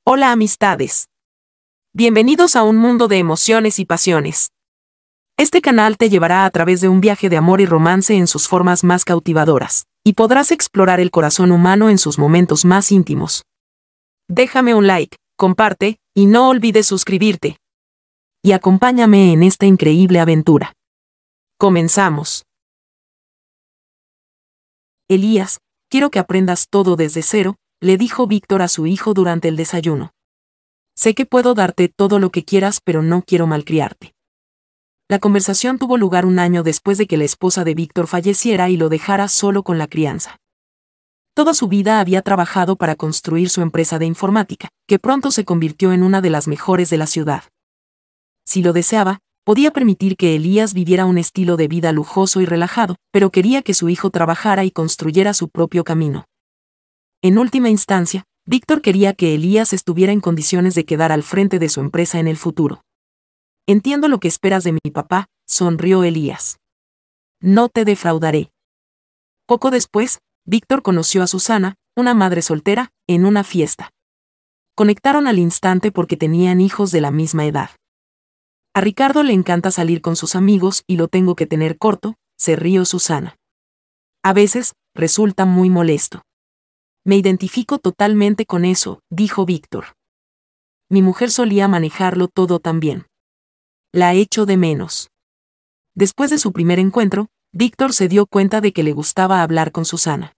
Hola amistades. Bienvenidos a un mundo de emociones y pasiones. Este canal te llevará a través de un viaje de amor y romance en sus formas más cautivadoras, y podrás explorar el corazón humano en sus momentos más íntimos. Déjame un like, comparte, y no olvides suscribirte. Y acompáñame en esta increíble aventura. Comenzamos. Elías, quiero que aprendas todo desde cero, le dijo Víctor a su hijo durante el desayuno. Sé que puedo darte todo lo que quieras, pero no quiero malcriarte. La conversación tuvo lugar un año después de que la esposa de Víctor falleciera y lo dejara solo con la crianza. Toda su vida había trabajado para construir su empresa de informática, que pronto se convirtió en una de las mejores de la ciudad. Si lo deseaba, podía permitir que Elías viviera un estilo de vida lujoso y relajado, pero quería que su hijo trabajara y construyera su propio camino. En última instancia, Víctor quería que Elías estuviera en condiciones de quedar al frente de su empresa en el futuro. Entiendo lo que esperas de mi papá, sonrió Elías. No te defraudaré. Poco después, Víctor conoció a Susana, una madre soltera, en una fiesta. Conectaron al instante porque tenían hijos de la misma edad. A Ricardo le encanta salir con sus amigos y lo tengo que tener corto, se rió Susana. A veces, resulta muy molesto. Me identifico totalmente con eso, dijo Víctor. Mi mujer solía manejarlo todo tan bien. La echo de menos. Después de su primer encuentro, Víctor se dio cuenta de que le gustaba hablar con Susana.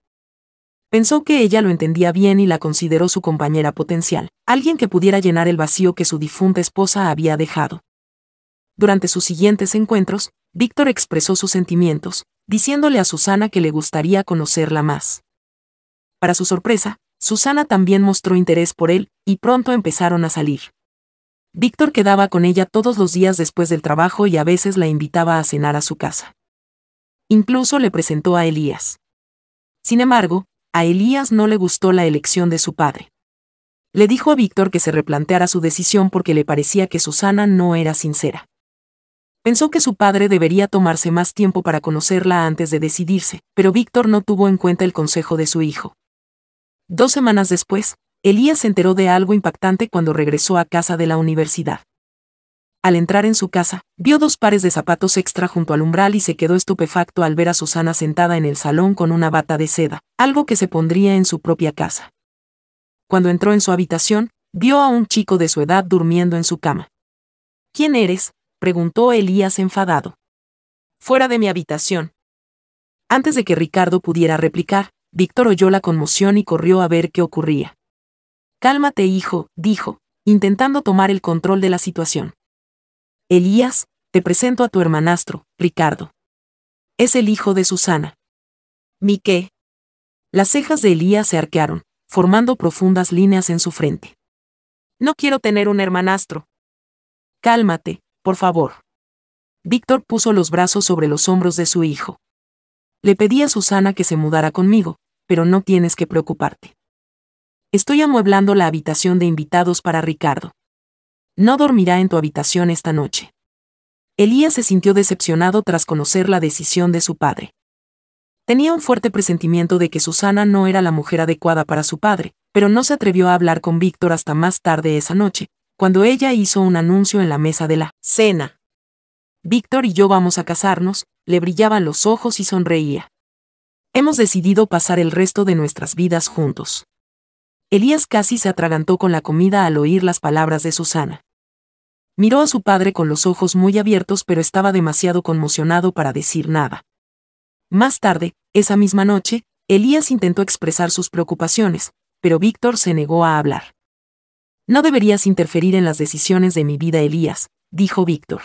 Pensó que ella lo entendía bien y la consideró su compañera potencial, alguien que pudiera llenar el vacío que su difunta esposa había dejado. Durante sus siguientes encuentros, Víctor expresó sus sentimientos, diciéndole a Susana que le gustaría conocerla más. Para su sorpresa, Susana también mostró interés por él, y pronto empezaron a salir. Víctor quedaba con ella todos los días después del trabajo y a veces la invitaba a cenar a su casa. Incluso le presentó a Elías. Sin embargo, a Elías no le gustó la elección de su padre. Le dijo a Víctor que se replanteara su decisión porque le parecía que Susana no era sincera. Pensó que su padre debería tomarse más tiempo para conocerla antes de decidirse, pero Víctor no tuvo en cuenta el consejo de su hijo. 2 semanas después, Elías se enteró de algo impactante cuando regresó a casa de la universidad. Al entrar en su casa, vio 2 pares de zapatos extra junto al umbral y se quedó estupefacto al ver a Susana sentada en el salón con una bata de seda, algo que se pondría en su propia casa. Cuando entró en su habitación, vio a un chico de su edad durmiendo en su cama. ¿Quién eres?, preguntó Elías enfadado. Fuera de mi habitación. Antes de que Ricardo pudiera replicar, Víctor oyó la conmoción y corrió a ver qué ocurría. Cálmate, hijo, dijo, intentando tomar el control de la situación. Elías, te presento a tu hermanastro, Ricardo. Es el hijo de Susana. ¿Mi qué? Las cejas de Elías se arquearon, formando profundas líneas en su frente. No quiero tener un hermanastro. Cálmate, por favor. Víctor puso los brazos sobre los hombros de su hijo. Le pedí a Susana que se mudara conmigo, pero no tienes que preocuparte. Estoy amueblando la habitación de invitados para Ricardo. No dormirá en tu habitación esta noche. Elías se sintió decepcionado tras conocer la decisión de su padre. Tenía un fuerte presentimiento de que Susana no era la mujer adecuada para su padre, pero no se atrevió a hablar con Víctor hasta más tarde esa noche, cuando ella hizo un anuncio en la mesa de la cena. Víctor y yo vamos a casarnos, le brillaban los ojos y sonreía. Hemos decidido pasar el resto de nuestras vidas juntos. Elías casi se atragantó con la comida al oír las palabras de Susana. Miró a su padre con los ojos muy abiertos, pero estaba demasiado conmocionado para decir nada. Más tarde, esa misma noche, Elías intentó expresar sus preocupaciones, pero Víctor se negó a hablar. No deberías interferir en las decisiones de mi vida, Elías, dijo Víctor.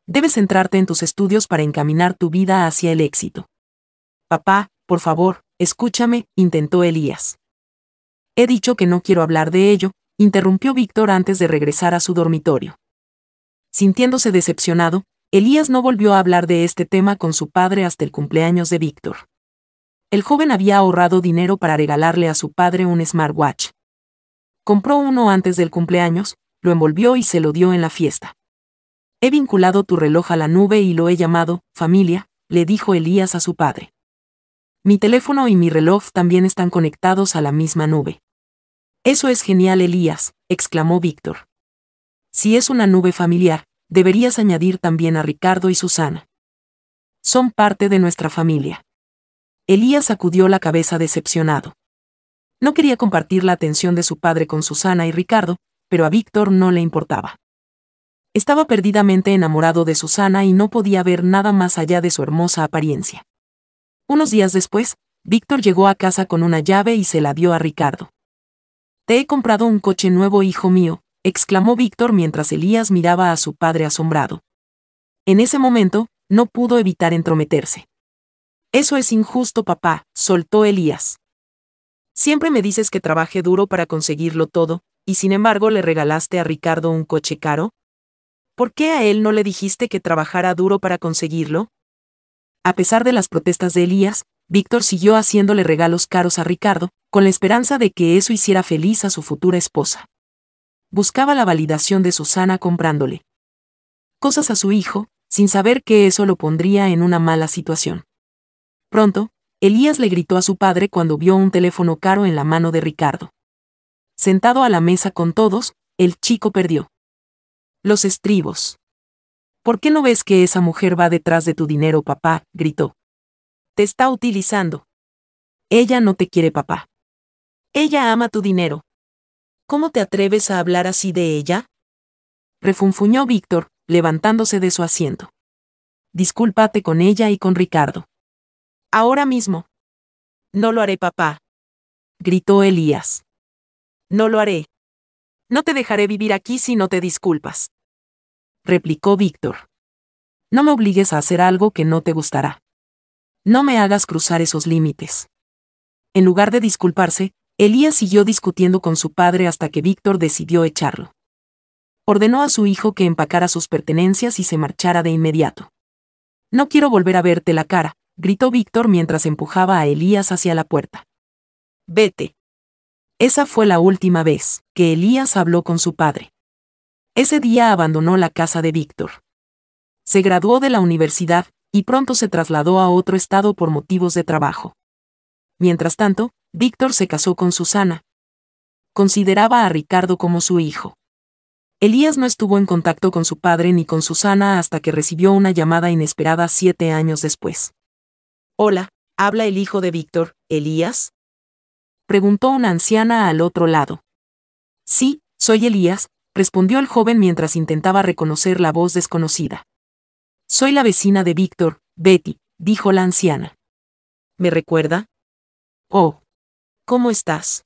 Debes centrarte en tus estudios para encaminar tu vida hacia el éxito. Papá, por favor, escúchame, intentó Elías. He dicho que no quiero hablar de ello, interrumpió Víctor antes de regresar a su dormitorio. Sintiéndose decepcionado, Elías no volvió a hablar de este tema con su padre hasta el cumpleaños de Víctor. El joven había ahorrado dinero para regalarle a su padre un smartwatch. Compró uno antes del cumpleaños, lo envolvió y se lo dio en la fiesta. He vinculado tu reloj a la nube y lo he llamado familia, le dijo Elías a su padre. Mi teléfono y mi reloj también están conectados a la misma nube. Eso es genial, Elías, exclamó Víctor. Si es una nube familiar, deberías añadir también a Ricardo y Susana. Son parte de nuestra familia. Elías sacudió la cabeza decepcionado. No quería compartir la atención de su padre con Susana y Ricardo, pero a Víctor no le importaba. Estaba perdidamente enamorado de Susana y no podía ver nada más allá de su hermosa apariencia. Unos días después, Víctor llegó a casa con una llave y se la dio a Ricardo. «Te he comprado un coche nuevo, hijo mío», exclamó Víctor mientras Elías miraba a su padre asombrado. En ese momento, no pudo evitar entrometerse. «Eso es injusto, papá», soltó Elías. «Siempre me dices que trabajé duro para conseguirlo todo, y sin embargo le regalaste a Ricardo un coche caro. ¿Por qué a él no le dijiste que trabajara duro para conseguirlo?» A pesar de las protestas de Elías, Víctor siguió haciéndole regalos caros a Ricardo, con la esperanza de que eso hiciera feliz a su futura esposa. Buscaba la validación de Susana comprándole cosas a su hijo, sin saber que eso lo pondría en una mala situación. Pronto, Elías le gritó a su padre cuando vio un teléfono caro en la mano de Ricardo. Sentado a la mesa con todos, el chico perdió los estribos. «¿Por qué no ves que esa mujer va detrás de tu dinero, papá?», gritó. «Te está utilizando. Ella no te quiere, papá. Ella ama tu dinero. ¿Cómo te atreves a hablar así de ella?», refunfuñó Víctor, levantándose de su asiento. «Discúlpate con ella y con Ricardo. Ahora mismo». «No lo haré, papá», gritó Elías. «No lo haré. No te dejaré vivir aquí si no te disculpas», replicó Víctor. «No me obligues a hacer algo que no te gustará. No me hagas cruzar esos límites». En lugar de disculparse, Elías siguió discutiendo con su padre hasta que Víctor decidió echarlo. Ordenó a su hijo que empacara sus pertenencias y se marchara de inmediato. «No quiero volver a verte la cara», gritó Víctor mientras empujaba a Elías hacia la puerta. «Vete». Esa fue la última vez que Elías habló con su padre. Ese día abandonó la casa de Víctor. Se graduó de la universidad y pronto se trasladó a otro estado por motivos de trabajo. Mientras tanto, Víctor se casó con Susana. Consideraba a Ricardo como su hijo. Elías no estuvo en contacto con su padre ni con Susana hasta que recibió una llamada inesperada 7 años después. «Hola, habla el hijo de Víctor, Elías», preguntó una anciana al otro lado. «Sí, soy Elías», respondió el joven mientras intentaba reconocer la voz desconocida. «Soy la vecina de Víctor, Betty», dijo la anciana. «¿Me recuerda?» «Oh. ¿Cómo estás?»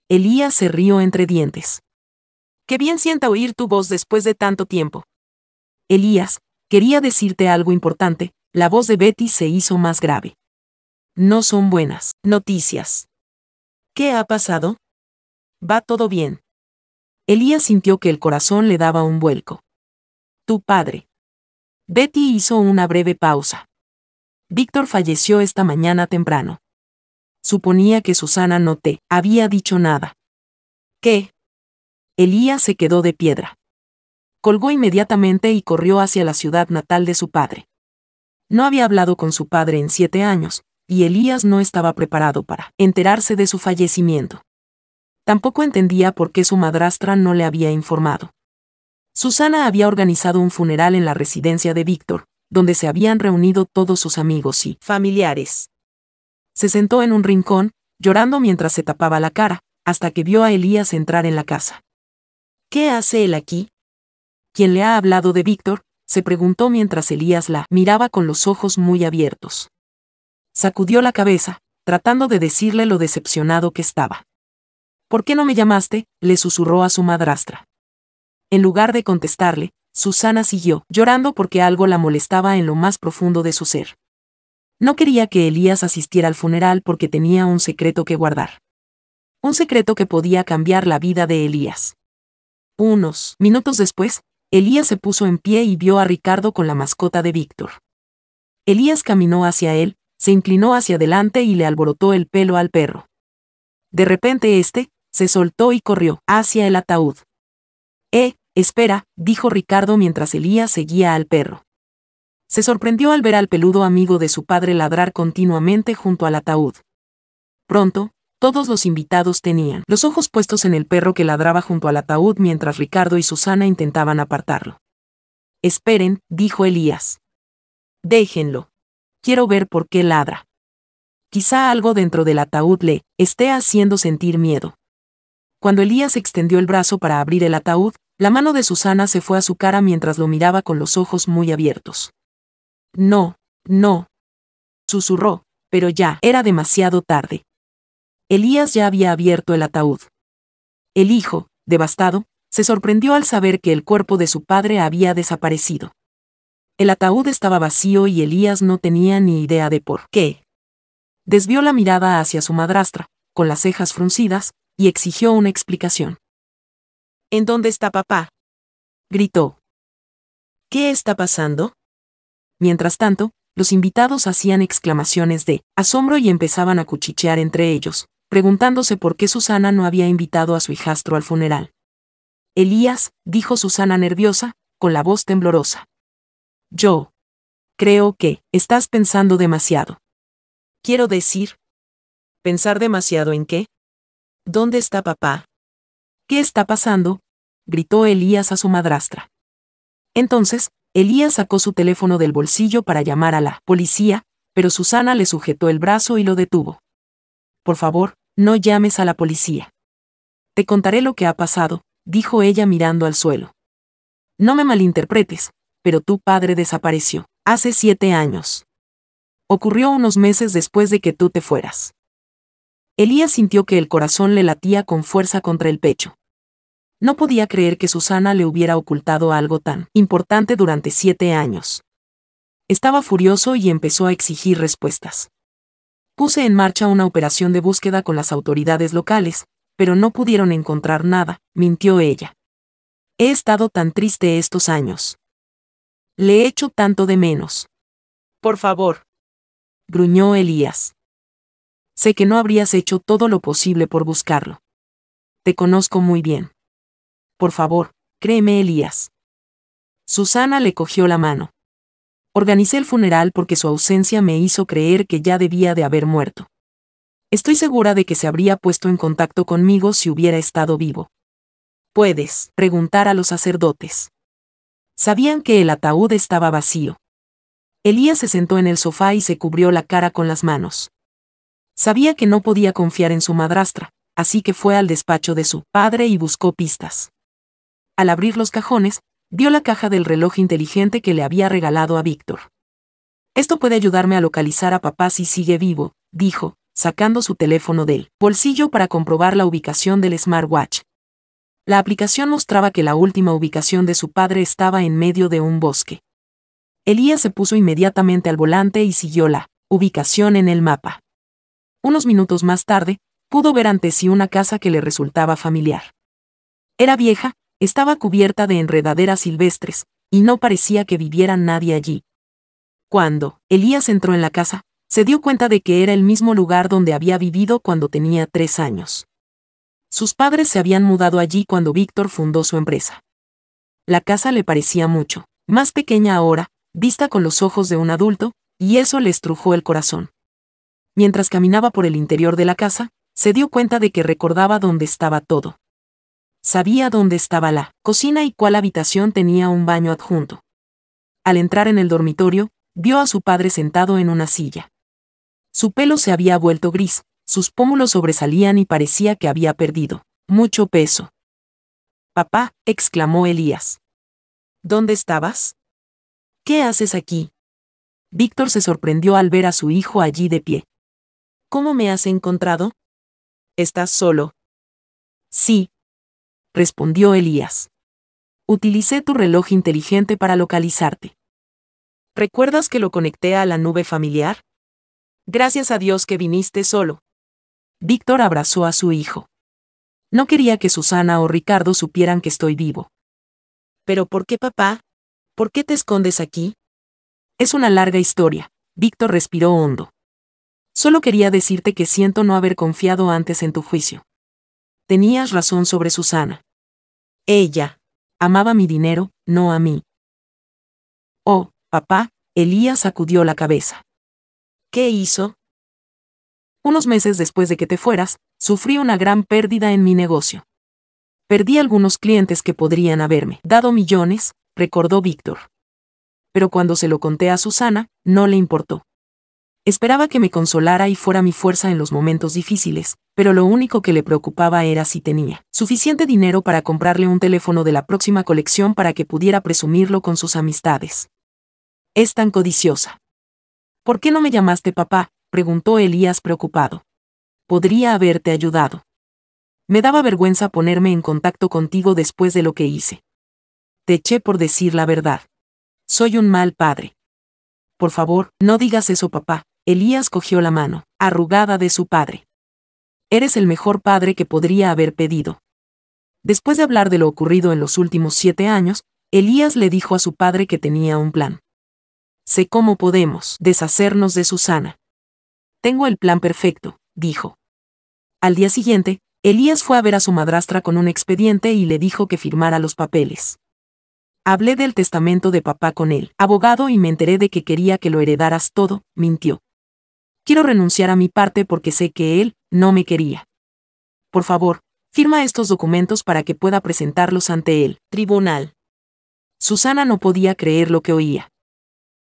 Elías se rió entre dientes. «Qué bien sienta oír tu voz después de tanto tiempo». «Elías, quería decirte algo importante», la voz de Betty se hizo más grave. «No son buenas noticias». «¿Qué ha pasado?» «Va todo bien». Elías sintió que el corazón le daba un vuelco. «Tu padre». Betty hizo una breve pausa. «Víctor falleció esta mañana temprano. Suponía que Susana no te había dicho nada». «¿Qué?» Elías se quedó de piedra. Colgó inmediatamente y corrió hacia la ciudad natal de su padre. No había hablado con su padre en 7 años, y Elías no estaba preparado para enterarse de su fallecimiento. Tampoco entendía por qué su madrastra no le había informado. Susana había organizado un funeral en la residencia de Víctor, donde se habían reunido todos sus amigos y familiares. Se sentó en un rincón, llorando mientras se tapaba la cara, hasta que vio a Elías entrar en la casa. «¿Qué hace él aquí?» «¿Quién le ha hablado de Víctor?», se preguntó mientras Elías la miraba con los ojos muy abiertos. Sacudió la cabeza, tratando de decirle lo decepcionado que estaba. «¿Por qué no me llamaste?», le susurró a su madrastra. En lugar de contestarle, Susana siguió llorando porque algo la molestaba en lo más profundo de su ser. No quería que Elías asistiera al funeral porque tenía un secreto que guardar. Un secreto que podía cambiar la vida de Elías. Unos minutos después, Elías se puso en pie y vio a Ricardo con la mascota de Víctor. Elías caminó hacia él, se inclinó hacia adelante y le alborotó el pelo al perro. De repente se soltó y corrió hacia el ataúd. Espera», dijo Ricardo mientras Elías seguía al perro. Se sorprendió al ver al peludo amigo de su padre ladrar continuamente junto al ataúd. Pronto, Todos los invitados tenían los ojos puestos en el perro que ladraba junto al ataúd mientras Ricardo y Susana intentaban apartarlo. Esperen, dijo Elías. Déjenlo. Quiero ver por qué ladra. Quizá algo dentro del ataúd le esté haciendo sentir miedo. Cuando Elías extendió el brazo para abrir el ataúd, la mano de Susana se fue a su cara mientras lo miraba con los ojos muy abiertos. No, no. Susurró, pero ya era demasiado tarde. Elías ya había abierto el ataúd. El hijo, devastado, se sorprendió al saber que el cuerpo de su padre había desaparecido. El ataúd estaba vacío y Elías no tenía ni idea de por qué. Desvió la mirada hacia su madrastra, con las cejas fruncidas, y exigió una explicación. ¿En dónde está papá?, gritó. ¿Qué está pasando? Mientras tanto, los invitados hacían exclamaciones de asombro y empezaban a cuchichear entre ellos, preguntándose por qué Susana no había invitado a su hijastro al funeral. Elías, dijo Susana nerviosa, con la voz temblorosa. Yo creo que estás pensando demasiado. Quiero decir, ¿pensar demasiado en qué? ¿Dónde está papá? ¿Qué está pasando?, gritó Elías a su madrastra. Entonces, Elías sacó su teléfono del bolsillo para llamar a la policía, pero Susana le sujetó el brazo y lo detuvo. Por favor, no llames a la policía. Te contaré lo que ha pasado, dijo ella mirando al suelo. No me malinterpretes, pero tu padre desapareció hace 7 años. Ocurrió unos meses después de que tú te fueras. Elías sintió que el corazón le latía con fuerza contra el pecho. No podía creer que Susana le hubiera ocultado algo tan importante durante 7 años. Estaba furioso y empezó a exigir respuestas. Puse en marcha una operación de búsqueda con las autoridades locales, pero no pudieron encontrar nada, mintió ella. He estado tan triste estos años. Le echo tanto de menos. Por favor, gruñó Elías. Sé que no habrías hecho todo lo posible por buscarlo. Te conozco muy bien. Por favor, créeme, Elías. Susana le cogió la mano. Organicé el funeral porque su ausencia me hizo creer que ya debía de haber muerto. Estoy segura de que se habría puesto en contacto conmigo si hubiera estado vivo. Puedes preguntar a los sacerdotes. Sabían que el ataúd estaba vacío. Elías se sentó en el sofá y se cubrió la cara con las manos. Sabía que no podía confiar en su madrastra, así que fue al despacho de su padre y buscó pistas. Al abrir los cajones, vio la caja del reloj inteligente que le había regalado a Víctor. Esto puede ayudarme a localizar a papá si sigue vivo, dijo, sacando su teléfono del bolsillo para comprobar la ubicación del smartwatch. La aplicación mostraba que la última ubicación de su padre estaba en medio de un bosque. Elías se puso inmediatamente al volante y siguió la ubicación en el mapa. Unos minutos más tarde, pudo ver ante sí una casa que le resultaba familiar. Era vieja, estaba cubierta de enredaderas silvestres, y no parecía que viviera nadie allí. Cuando Elías entró en la casa, se dio cuenta de que era el mismo lugar donde había vivido cuando tenía 3 años. Sus padres se habían mudado allí cuando Víctor fundó su empresa. La casa le parecía mucho más pequeña ahora, vista con los ojos de un adulto, y eso le estrujó el corazón. Mientras caminaba por el interior de la casa, se dio cuenta de que recordaba dónde estaba todo. Sabía dónde estaba la cocina y cuál habitación tenía un baño adjunto. Al entrar en el dormitorio, vio a su padre sentado en una silla. Su pelo se había vuelto gris, sus pómulos sobresalían y parecía que había perdido mucho peso. «Papá», exclamó Elías. «¿Dónde estabas? ¿Qué haces aquí?» Víctor se sorprendió al ver a su hijo allí de pie. «¿Cómo me has encontrado? ¿Estás solo?» «Sí», respondió Elías. «Utilicé tu reloj inteligente para localizarte. ¿Recuerdas que lo conecté a la nube familiar? Gracias a Dios que viniste solo». Víctor abrazó a su hijo. «No quería que Susana o Ricardo supieran que estoy vivo». «¿Pero por qué, papá? ¿Por qué te escondes aquí?» «Es una larga historia», Víctor respiró hondo. «Solo quería decirte que siento no haber confiado antes en tu juicio. Tenías razón sobre Susana. Ella amaba mi dinero, no a mí». «Oh, papá», Elías sacudió la cabeza. «¿Qué hizo?» «Unos meses después de que te fueras, Sufrí una gran pérdida en mi negocio. Perdí algunos clientes que podrían haberme dado millones, recordó Víctor. Pero cuando se lo conté a Susana, no le importó. Esperaba que me consolara y fuera mi fuerza en los momentos difíciles, pero lo único que le preocupaba era si tenía suficiente dinero para comprarle un teléfono de la próxima colección para que pudiera presumirlo con sus amistades. Es tan codiciosa. ¿Por qué no me llamaste papá?, preguntó Elías preocupado. Podría haberte ayudado. Me daba vergüenza ponerme en contacto contigo después de lo que hice. Te eché por decir la verdad. Soy un mal padre. Por favor, no digas eso, papá. Elías cogió la mano arrugada de su padre. Eres el mejor padre que podría haber pedido. Después de hablar de lo ocurrido en los últimos 7 años, Elías le dijo a su padre que tenía un plan. Sé cómo podemos deshacernos de Susana. Tengo el plan perfecto, dijo. Al día siguiente, Elías fue a ver a su madrastra con un expediente y le dijo que firmara los papeles. Hablé del testamento de papá con el abogado y me enteré de que quería que lo heredaras todo, mintió. Quiero renunciar a mi parte porque sé que él no me quería. Por favor, firma estos documentos para que pueda presentarlos ante el tribunal. Susana no podía creer lo que oía.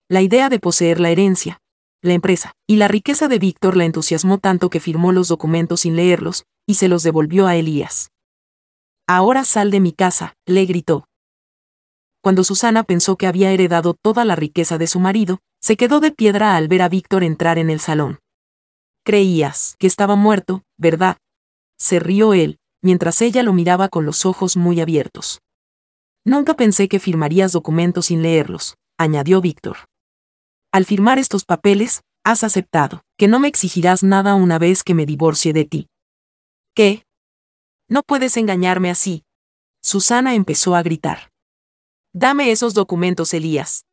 La idea de poseer la herencia, la empresa y la riqueza de Víctor la entusiasmó tanto que firmó los documentos sin leerlos y se los devolvió a Elías. Ahora sal de mi casa, le gritó. Cuando Susana pensó que había heredado toda la riqueza de su marido, se quedó de piedra al ver a Víctor entrar en el salón. Creías que estaba muerto, ¿verdad? Se rió él, mientras ella lo miraba con los ojos muy abiertos. Nunca pensé que firmarías documentos sin leerlos, añadió Víctor. Al firmar estos papeles, has aceptado que no me exigirás nada una vez que me divorcie de ti. ¿Qué? No puedes engañarme así. Susana empezó a gritar. Dame esos documentos, Elías.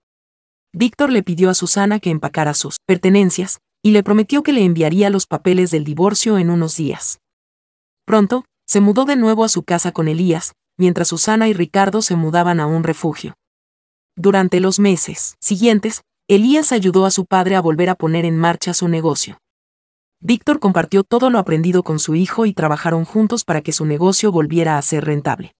Víctor le pidió a Susana que empacara sus pertenencias, y le prometió que le enviaría los papeles del divorcio en unos días. Pronto, se mudó de nuevo a su casa con Elías, mientras Susana y Ricardo se mudaban a un refugio. Durante los meses siguientes, Elías ayudó a su padre a volver a poner en marcha su negocio. Víctor compartió todo lo aprendido con su hijo y trabajaron juntos para que su negocio volviera a ser rentable.